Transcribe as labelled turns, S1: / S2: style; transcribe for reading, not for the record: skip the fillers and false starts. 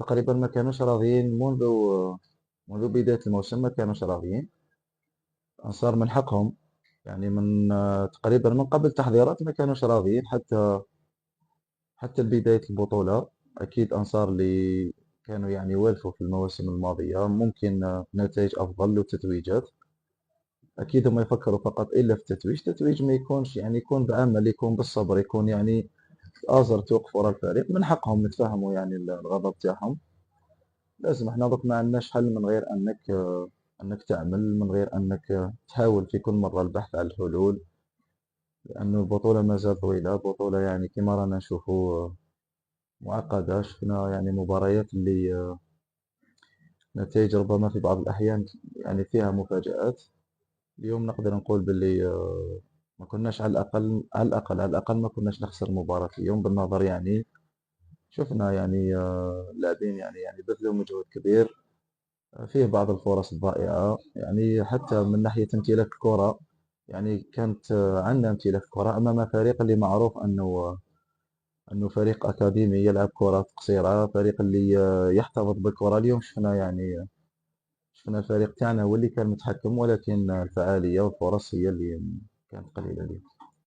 S1: تقريبا ما كانوش راضيين منذ بداية الموسم، ما كانوش راضيين. أنصار من حقهم، يعني من تقريبا من قبل التحضيرات ما كانوش راضيين حتى بداية البطولة. أكيد أنصار اللي كانوا يعني والفوا في المواسم الماضية، ممكن نتائج أفضل وتتويجات. أكيد هم يفكروا فقط إلا في التتويج. التتويج ما يكونش يعني، يكون بعمل، يكون بالصبر، يكون يعني آزر توقف ورا الفريق. من حقهم نتفهموا يعني الغضب تاعهم. لازم احنا دوك ما عندناش حل من غير انك تعمل، من غير انك تحاول في كل مرة البحث عن الحلول، لأنه البطولة ما زالت طويلة. البطولة يعني كما رانا نشوفوا معقدة. شفنا يعني مباريات اللي نتائج ربما في بعض الأحيان يعني فيها مفاجآت. اليوم نقدر نقول باللي ما كناش على الأقل ما كناش نخسر مباراة اليوم. بالنظر يعني شفنا يعني اللاعبين يعني بذلوا مجهود كبير. فيه بعض الفرص الضائعة، يعني حتى من ناحية امتلاك الكرة. يعني كانت عندنا امتلاك الكرة أمام فريق اللي معروف أنه فريق أكاديمي يلعب كرة قصيرة، فريق اللي يحتفظ بالكرة. اليوم شفنا يعني شفنا الفريق تاعنا هو اللي كان متحكم، ولكن الفعالية والفرص هي اللي كانت قليلة اليوم.